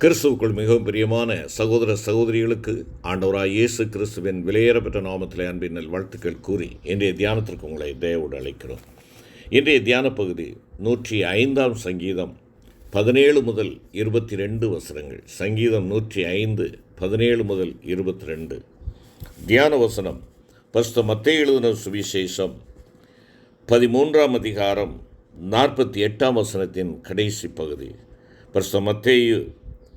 கிறிஸ்துவுக்குள் மிகவும் பிரியமான சகோதர சகோதரிகளுக்கு ஆண்டவராய் இயேசு கிறிஸ்துவின் விலையேறப்பெற்ற நாமத்திலே அன்பின் நல்வாழ்த்துக்கள் கூறி இன்றைய தியானத்திற்கு உங்களை தயவோடு அழைக்கிறோம். இன்றைய தியான பகுதி 105 சங்கீதம் 17 முதல் 22 வசனங்கள். சங்கீதம் 105 17 முதல் 22. தியான வசனம் பரிசுத்த மத்தேயு எழுதின சுவிசேஷம் 13ஆம் அதிகாரம் 48ஆம் வசனத்தின் கடைசி பகுதி. பரிசுத்த மத்தேயு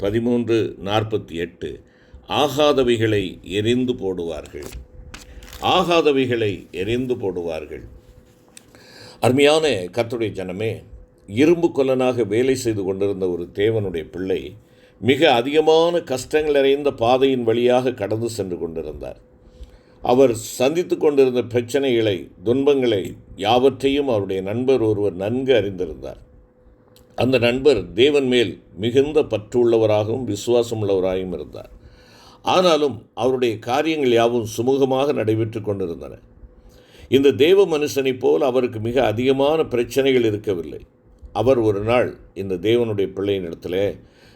13:48. ஆகாதவைகளை எரிந்து போடுவார்கள், ஆகாதவைகளை எரிந்து போடுவார்கள். அருமையான கர்த்தருடைய ஜனமே, இரும்பு கொல்லனாக வேலை செய்து கொண்டிருந்த ஒரு தேவனுடைய பிள்ளை மிக அதிகமான கஷ்டங்கள் நிறைந்த பாதையின் வழியாக கடந்து சென்று கொண்டிருந்தார். அவர் சந்தித்து கொண்டிருந்த பிரச்சனைகளை, துன்பங்களை யாவற்றையும் அவருடைய நண்பர் ஒருவர் நன்கு அறிந்திருந்தார். அந்த நண்பர் தேவன் மேல் மிகுந்த பற்று உள்ளவராகவும் விசுவாசம் உள்ளவராகவும் இருந்தார். ஆனாலும் அவருடைய காரியங்கள் யாவும் சுமூகமாக நடைபெற்று கொண்டிருந்தன. இந்த தேவ மனுஷனைப் போல் அவருக்கு மிக அதிகமான பிரச்சனைகள் இருக்கவில்லை. அவர் ஒரு நாள் இந்த தேவனுடைய பிள்ளையின் இடத்துல,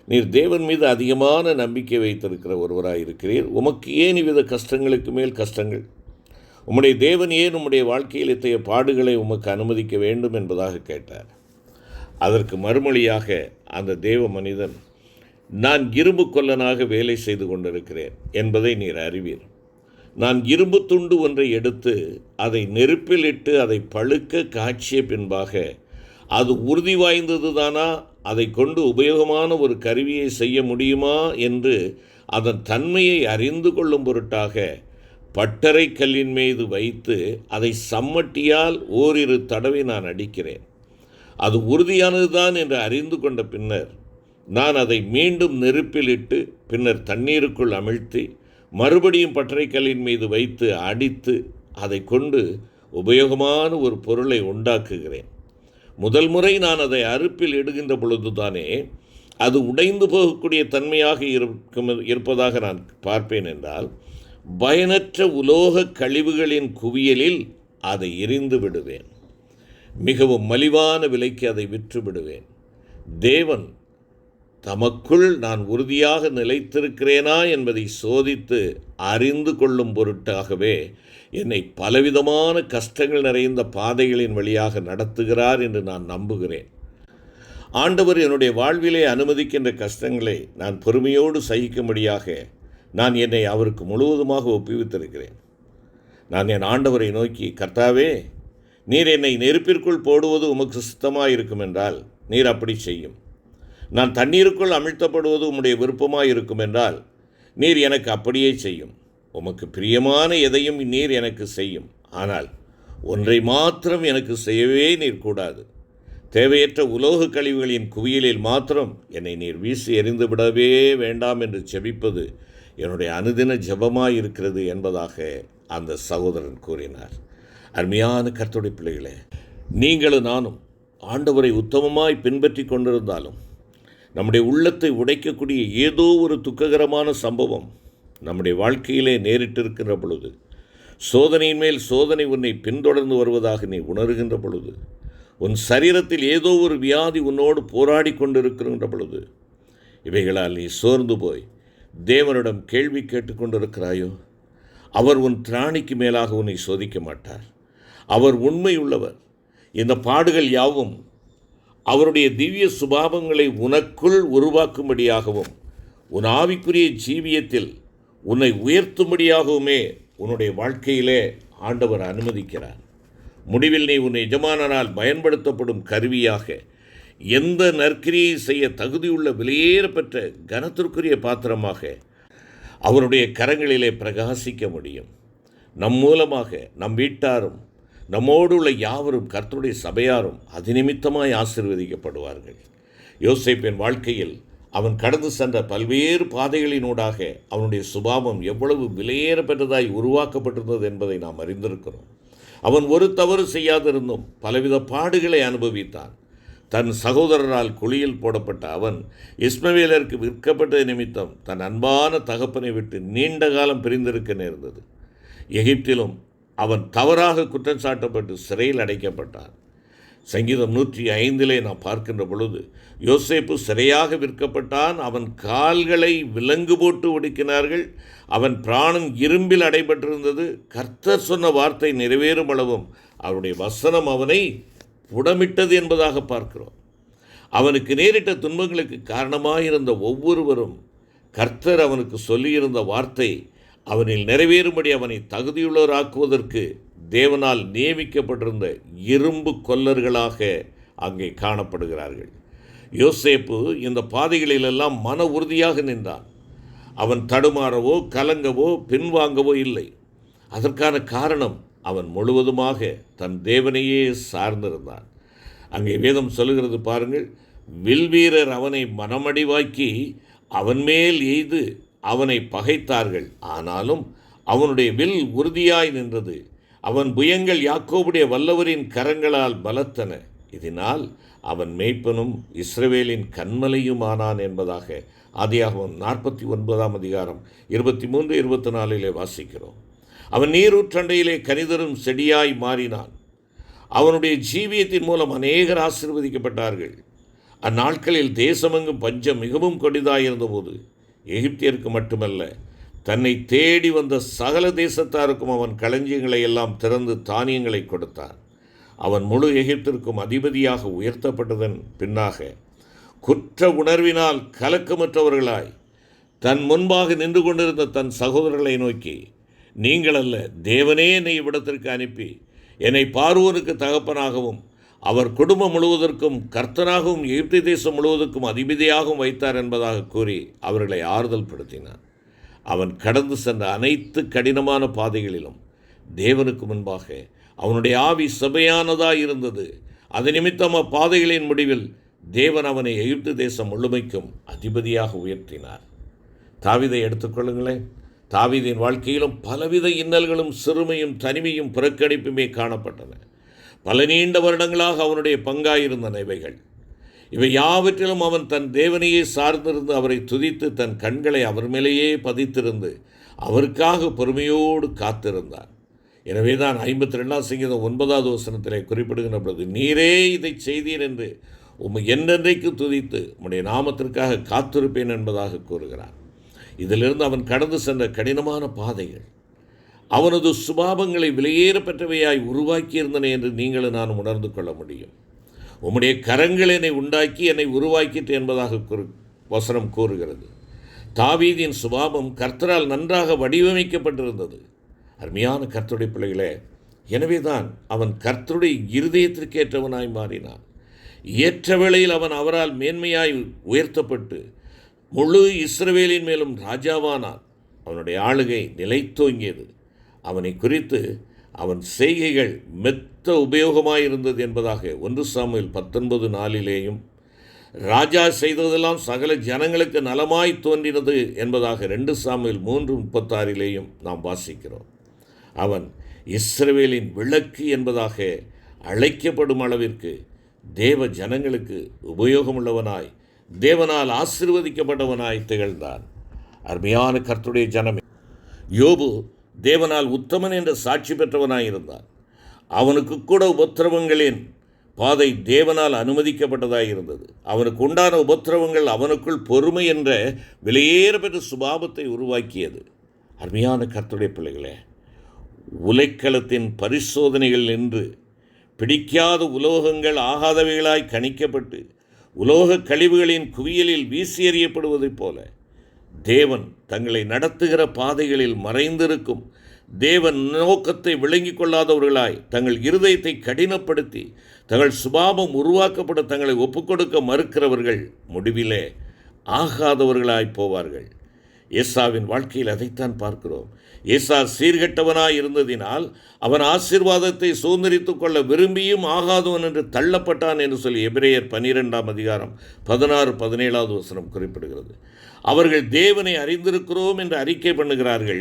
நீர் தேவன் மீது அதிகமான நம்பிக்கை வைத்திருக்கிற ஒருவராக இருக்கிறீர், உமக்கு ஏன் இவ்வித கஷ்டங்களுக்கு மேல் கஷ்டங்கள்? உம்முடைய தேவன் ஏன் உம்முடைய வாழ்க்கையில் இத்தகைய பாடுகளை உமக்கு அனுமதிக்க வேண்டும் என்பதாக கேட்டார். அதற்கு மறுமொழியாக அந்த தேவ மனிதன், நான் இரும்பு கொல்லனாக வேலை செய்து கொண்டிருக்கிறேன் என்பதை நீர் அறிவீர். நான் இரும்பு துண்டு ஒன்றை எடுத்து அதை நெருப்பில் இட்டு அதை பழுக்க காய்ச்சிய பின்பாக அது உறுதி வாய்ந்தது தானா, அதை கொண்டு உபயோகமான ஒரு கருவியை செய்ய முடியுமா என்று அதன் தன்மையை அறிந்து கொள்ளும் பொருட்டாக பட்டறை கல்லின் மீது வைத்து அதை சம்மட்டியால் ஓரிரு தடவை நான் அடிக்கிறேன். அது உறுதியானதுதான் என்று அறிந்து கொண்ட பின்னர் நான் அதை மீண்டும் நெருப்பில் இட்டு பின்னர் தண்ணீருக்குள் அமிழ்த்தி மறுபடியும் பட்டறைக்கல்லின் மீது வைத்து அடித்து அதை கொண்டு உபயோகமான ஒரு பொருளை உண்டாக்குகிறேன். முதல் முறை நான் அதை அறுப்பில் இடுகின்ற பொழுதுதானே அது உடைந்து போகக்கூடிய தன்மையாக இருப்பதாக நான் பார்ப்பேன் என்றால், பயனற்ற உலோக கழிவுகளின் குவியலில் அதை எரிந்து விடுவேன். மிகவும் மலிவான விலைக்கு அதை விற்று விடுவேன். தேவன் தமக்குள் நான் உறுதியாக நிலைத்திருக்கிறேனா என்பதை சோதித்து அறிந்து கொள்ளும் பொருட்டாகவே என்னை பலவிதமான கஷ்டங்கள் நிறைந்த பாதைகளின் வழியாக நடத்துகிறார் என்று நான் நம்புகிறேன். ஆண்டவர் என்னுடைய வாழ்விலே அனுமதிக்கின்ற கஷ்டங்களை நான் பொறுமையோடு சகிக்கும்படியாக நான் என்னை அவருக்கு முழுவதுமாக ஒப்புவித்திருக்கிறேன். நான் என் ஆண்டவரை நோக்கி, கர்த்தாவே, நீர் என்னை நெருப்பிற்குள் போடுவது உமக்கு சுத்தமாக இருக்கும் என்றால் நீர் அப்படி செய்யும். நான் தண்ணீருக்குள் அமிழ்த்தப்படுவது உம்முடைய விருப்பமாக இருக்கும் என்றால் நீர் எனக்கு அப்படியே செய்யும். உமக்கு பிரியமான எதையும் நீர் எனக்கு செய்யும். ஆனால் ஒன்றை மாத்திரம் எனக்கு செய்யவே நீர் கூடாது. தேவையற்ற உலோக கழிவுகளின் குவியலில் மாத்திரம் என்னை நீர் வீசி எறிந்து விடவே வேண்டாம் என்று ஜெபிப்பது என்னுடைய அனுதின ஜெபமாக இருக்கிறது என்பதாக அந்த சகோதரன் கூறினார். அருமையான கர்த்தருடைய பிள்ளைகளே, நீங்களும் நானும் ஆண்டவரை உத்தமமாய் பின்பற்றி கொண்டிருந்தாலும் நம்முடைய உள்ளத்தை உடைக்கக்கூடிய ஏதோ ஒரு துக்ககரமான சம்பவம் நம்முடைய வாழ்க்கையிலே நேரிட்டிருக்கின்ற பொழுது, சோதனையின் மேல் சோதனை உன்னை பின்தொடர்ந்து வருவதாக நீ உணர்கின்ற பொழுது, உன் சரீரத்தில் ஏதோ ஒரு வியாதி உன்னோடு போராடி கொண்டிருக்கின்ற பொழுது, இவைகளால் நீ சோர்ந்து போய் தேவனிடம் கேள்வி கேட்டுக்கொண்டிருக்கிறாயோ, அவர் உன் திராணிக்கு மேலாக உன்னை சோதிக்க மாட்டார். அவர் உண்மை உள்ளவர். இந்த பாடுகள் யாவும் அவருடைய திவ்ய சுபாவங்களை உனக்குள் உருவாக்கும்படியாகவும் உன் ஆவிக்குரிய ஜீவியத்தில் உன்னை உயர்த்தும்படியாகவுமே உன்னுடைய வாழ்க்கையிலே ஆண்டவர் அனுமதிக்கிறார். முடிவில் நீ உன் எஜமானனால் பயன்படுத்தப்படும் கருவியாக எந்த நற்கிரியை செய்ய தகுதியுள்ள விலையேறப்பெற்ற கனத்திற்குரிய பாத்திரமாக அவருடைய கரங்களிலே பிரகாசிக்க முடியும். நம் மூலமாக நம் வீட்டாரும் நம்மோடு உள்ள யாவரும் கர்த்தருடைய சபையாரும் அதிநிமித்தமாய் ஆசீர்வதிக்கப்படுவார்கள். யோசேப்பின் வாழ்க்கையில் அவன் கடந்து சென்ற பல்வேறு பாதைகளினூடாக அவனுடைய சுபாவம் எவ்வளவு விலையேற பெற்றதாய் உருவாக்கப்பட்டிருந்தது என்பதை நாம் அறிந்திருக்கிறோம். அவன் ஒரு தவறு செய்யாதிருந்தும் பலவித பாடுகளை அனுபவித்தான். தன் சகோதரரால் குழியில் போடப்பட்ட அவன் இஸ்மவேலருக்கு விற்கப்பட்ட நிமித்தம் தன் அன்பான தகப்பனை விட்டு நீண்ட காலம் பிரிந்திருக்க நேர்ந்தது. எகிப்திலும் அவன் தவறாக குற்றம் சாட்டப்பட்டு சிறையில் அடைக்கப்பட்டான். சங்கீதம் 105 நாம் பார்க்கின்ற பொழுது, யோசேப்பு சிறையாக விற்கப்பட்டான், அவன் கால்களை விலங்கு போட்டு ஒடுக்கினார்கள், அவன் பிராணன் இரும்பில் அடைபட்டிருந்தது, கர்த்தர் சொன்ன வார்த்தை நிறைவேறும் அளவும் அவருடைய வசனம் அவனை புடமிட்டது என்பதாக பார்க்கிறோம். அவனுக்கு நேரிட்ட துன்பங்களுக்கு காரணமாயிருந்த ஒவ்வொருவரும் கர்த்தர் அவனுக்கு சொல்லியிருந்த வார்த்தை அவனில் நிறைவேறும்படி அவனை தகுதியுள்ளவராக்குவதற்கு தேவனால் நியமிக்கப்பட்டிருந்த இரும்பு கொல்லர்களாக அங்கே காணப்படுகிறார்கள். யோசேப்பு இந்த பாதைகளிலெல்லாம் மன உறுதியாக நின்றான். அவன் தடுமாறவோ கலங்கவோ பின்வாங்கவோ இல்லை. அதற்கான காரணம் அவன் முழுவதுமாக தன் தேவனையே சார்ந்திருந்தான். அங்கே வேதம் சொல்லுகிறது பாருங்கள், வில்வீரர் அவனை மனமடிவாக்கி அவன் மேல் எய்து அவனை பகைத்தார்கள், ஆனாலும் அவனுடைய வில் உறுதியாய் நின்றது, அவன் புயங்கள் யாக்கோபுடைய வல்லவரின் கரங்களால் பலத்தன, இதனால் அவன் மேய்ப்பனும் இஸ்ரவேலின் கண்மலையுமானான் என்பதாக ஆதியாகமம் 49 23 24 வாசிக்கிறோம். அவன் நீரூற்றண்டையிலே கனிதரும் செடியாய் மாறினான். அவனுடைய ஜீவியத்தின் மூலம் அநேகர் ஆசீர்வதிக்கப்பட்டார்கள். அந்நாட்களில் தேசமெங்கும் பஞ்சம் மிகவும் கொடிதாயிருந்தபோது எகிப்தியருக்கு மட்டுமல்ல, தன்னை தேடி வந்த சகல தேசத்தாருக்கும் அவன் களஞ்சியங்களை எல்லாம் திறந்து தானியங்களை கொடுத்தான். அவன் முழு எகிப்திற்கும் அதிபதியாக உயர்த்தப்பட்டதன் பின்னாக குற்ற உணர்வினால் கலக்கமற்றவர்களாய் தன் முன்பாக நின்று கொண்டிருந்த தன் சகோதரர்களை நோக்கி, நீங்கள் அல்ல, தேவனே என்னை இவ்விடத்திற்கு அனுப்பி என்னை பார்வோனுக்கு தகப்பனாகவும் அவர் குடும்பம் முழுவதற்கும் கர்த்தனாகவும் எகிப்து தேசம் முழுவதற்கும் அதிபதியாகவும் வைத்தார் என்பதாக கூறி அவர்களை ஆறுதல் படுத்தினான். அவன் கடந்து சென்ற அனைத்து கடினமான பாதைகளிலும் தேவனுக்கு முன்பாக அவனுடைய ஆவி சபையானதாக இருந்தது. அது நிமித்தம் அப்பாதைகளின் முடிவில் தேவன் அவனை எகிப்து தேசம் முழுமைக்கும் அதிபதியாக உயர்த்தினார். தாவீதை எடுத்துக்கொள்ளுங்களேன். தாவீதின் வாழ்க்கையிலும் பலவித இன்னல்களும் சிறுமையும் தனிமையும் புறக்கணிப்புமே காணப்பட்டன. பல நீண்ட வருடங்களாக அவனுடைய பங்காயிருந்தன இவைகள். இவை யாவற்றிலும் அவன் தன் தேவனையே சார்ந்திருந்து அவரை துதித்து தன் கண்களை அவர் மேலேயே பதித்திருந்து அவருக்காக பொறுமையோடு காத்திருந்தார். எனவே தான் 52 சங்கீதம் 9 குறிப்பிடுகின்ற பொழுது, நீரே இதை செய்தீர் என்று உம்மை என்றென்றைக்கு துதித்து உம்முடைய நாமத்திற்காக காத்திருப்பேன் என்பதாக கூறுகிறார். இதிலிருந்து அவன் கடந்து சென்ற கடினமான பாதைகள் அவனது சுபாவங்களை விலையேற பெற்றவையாய் உருவாக்கியிருந்தன என்று நீங்களும் நான் உணர்ந்து கொள்ள முடியும். உம்முடைய கரங்கள் என்னை உண்டாக்கி என்னை உருவாக்கிட்டு என்பதாக வசனம் கூறுகிறது. தாவீதின் சுபாவம் கர்த்தரால் நன்றாக வடிவமைக்கப்பட்டிருந்தது. அருமையான கர்த்தருடைய பிள்ளைகளே, எனவே தான் அவன் கர்த்தருடைய இருதயத்திற்கேற்றவனாய் மாறினான். ஏற்ற வேளையில் அவன் அவரால் மேன்மையாய் உயர்த்தப்பட்டு முழு இஸ்ரவேலின் மேலும் ராஜாவானான். அவனுடைய ஆளுகை நிலைத்தோங்கியது. அவனை குறித்து அவன் செய்கைகள் மெத்த உபயோகமாயிருந்தது என்பதாக 1 சாமுவேல் 19:4 ராஜா செய்ததெல்லாம் சகல ஜனங்களுக்கு நலமாய் தோன்றினது என்பதாக 2 சாமுவேல் 3:36 நாம் வாசிக்கிறோம். அவன் இஸ்ரவேலின் விளக்கு என்பதாக அழைக்கப்படும் அளவிற்கு தேவ ஜனங்களுக்கு உபயோகமுள்ளவனாய் தேவனால் ஆசீர்வதிக்கப்பட்டவனாய் திகழ்ந்தான். அருமையான கர்த்தருடைய ஜனமே, யோபு தேவனால் உத்தமன் என்ற சாட்சி பெற்றவனாயிருந்தான். அவனுக்கு கூட உபத்திரவங்களின் பாதை தேவனால் அனுமதிக்கப்பட்டதாக இருந்தது. அவனுக்கு உண்டான உபத்திரவங்கள் அவனுக்குள் பொறுமை என்ற விலையேற பெற்ற சுபாவத்தை உருவாக்கியது. அருமையான கர்த்தருடைய பிள்ளைகளே, உலைக்களத்தின் பரிசோதனைகள் என்று பிடிக்காத உலோகங்கள் ஆகாதவைகளாய் கணிக்கப்பட்டு உலோக கழிவுகளின் குவியலில் வீசி எறியப்படுவதைப் போல தேவன் தங்களை நடத்துகிற பாதைகளில் மறைந்திருக்கும் தேவன் நோக்கத்தை விளங்கிக் கொள்ளாதவர்களாய் தங்கள் இருதயத்தை கடினப்படுத்தி தங்கள் சுபாவம் உருவாக்கப்பட தங்களை ஒப்புக்கொடுக்க மறுக்கிறவர்கள் முடிவிலே ஆகாதவர்களாய் போவார்கள். ஏசாவின் வாழ்க்கையில் அதைத்தான் பார்க்கிறோம். ஏசா சீர்கெட்டவனாய் இருந்ததினால் அவன் ஆசீர்வாதத்தை சுதந்திரித்துக் கொள்ள விரும்பியும் ஆகாதவன் என்று தள்ளப்பட்டான் என்று சொல்லி எபிரேயர் 12 16-17 குறிப்பிடுகிறது. அவர்கள் தேவனை அறிந்திருக்கிறோம் என்று அறிக்கை பண்ணுகிறார்கள்,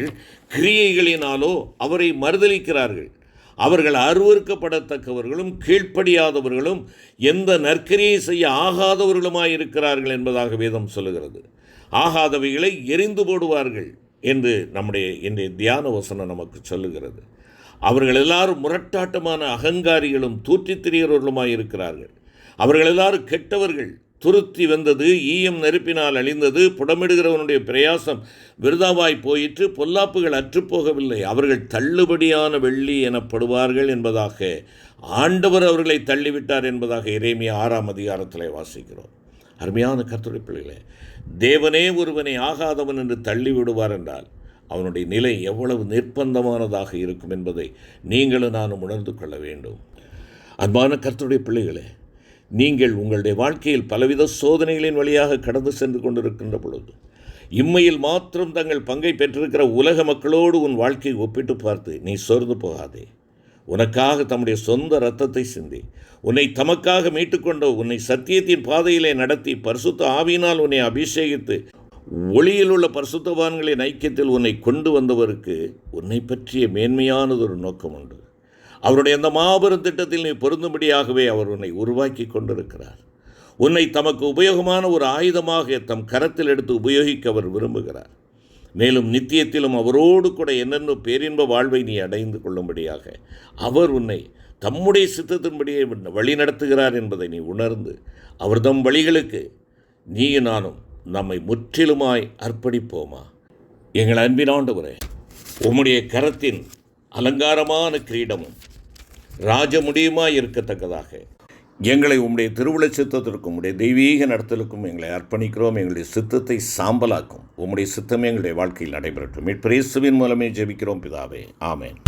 கிரியைகளினாலோ அவரை மறுதலிக்கிறார்கள். அவர்கள் அருவருக்கப்படத்தக்கவர்களும் கீழ்ப்படியாதவர்களும் எந்த நற்கிரியை செய்ய ஆகாதவர்களுமாயிருக்கிறார்கள் என்பதாக வேதம் சொல்லுகிறது. ஆகாதவைகளை எரிந்து போடுவார்கள் என்று நம்முடைய இன்றைய தியான வசனம் நமக்கு சொல்லுகிறது. அவர்கள் எல்லாரும் முரட்டாட்டமான அகங்காரிகளும் தூற்றித் திரியவர்களுமாய் இருக்கிறார்கள். அவர்கள் எல்லாரும் கெட்டவர்கள். துருத்தி வந்தது, ஈயம் நெருப்பினால் அழிந்தது, புடமிடுகிறவனுடைய பிரயாசம் விருதாவாய் போயிற்று, பொல்லாப்புகள் அற்றுப்போகவில்லை. அவர்கள் தள்ளுபடியான வெள்ளி எனப்படுவார்கள் என்பதாக ஆண்டவர் அவர்களை தள்ளிவிட்டார் என்பதாக எரேமியா 6ஆம் அதிகாரத்தில் வாசிக்கிறோம். அருமையான கர்த்தருடைய பிள்ளைகளே, தேவனே ஒருவனை ஆகாதவன் என்று தள்ளிவிடுவார் என்றால் அவனுடைய நிலை எவ்வளவு நிர்பந்தமானதாக இருக்கும் என்பதை நீங்களும் நானும் உணர்ந்து கொள்ள வேண்டும். அன்பான கர்த்தருடைய பிள்ளைகளே, நீங்கள் உங்களுடைய வாழ்க்கையில் பலவித சோதனைகளின் வழியாக கடந்து சென்று கொண்டிருக்கின்ற பொழுது இம்மையில் மாத்திரம் தங்கள் பங்கை பெற்றிருக்கிற உலக மக்களோடு உன் வாழ்க்கையை ஒப்பிட்டு பார்த்து நீ சோர்ந்து போகாதே. உனக்காக தம்முடைய சொந்த இரத்தத்தை சிந்தி உன்னை தமக்காக மீட்டுக்கொண்ட, உன்னை சத்தியத்தின் பாதையிலே நடத்தி பரிசுத்த ஆவியினால் உன்னை அபிஷேகித்து ஒளியில் உள்ள பரிசுத்தவான்களின் ஐக்கியத்தில் உன்னை கொண்டு வந்தவருக்கு உன்னை பற்றிய மேன்மையானதொரு நோக்கம் உண்டு. அவருடைய அந்த மாபெரும் திட்டத்தில் நீ பொருந்தும்படியாகவே அவர் உன்னை உருவாக்கி கொண்டிருக்கிறார். உன்னை தமக்கு உபயோகமான ஒரு ஆயுதமாக தம் கரத்தில் எடுத்து உபயோகிக்க அவர் விரும்புகிறார். மேலும் நித்தியத்திலும் அவரோடு கூட என்னென்ன பேரின்ப வாழ்வை நீ அடைந்து கொள்ளும்படியாக அவர் உன்னை தம்முடைய சித்தத்தின்படியே வழி நடத்துகிறார் என்பதை நீ உணர்ந்து அவர் தம் வழிகளுக்கு நீயும் நானும் நம்மை முற்றிலுமாய் அர்ப்பணிப்போமா? எங்கள் அன்பின் ஆண்டவரே, உம்முடைய கரத்தின் அலங்காரமான கிரீடமும் ராஜமுடியுமாய் இருக்கத்தக்கதாக எங்களை உம்முடைய திருவுள சித்தத்திற்கும் உம்முடைய தெய்வீக நடத்தலுக்கும் எங்களை அர்ப்பணிக்கிறோம். எங்களுடைய சித்தத்தை சாம்பலாக்கும் உம்முடைய சித்தமே எங்களுடைய வாழ்க்கையில் நடைபெறட்டும். மீட்பர் இயேசுவின் மூலமே ஜெபிக்கிறோம் பிதாவே, ஆமென்.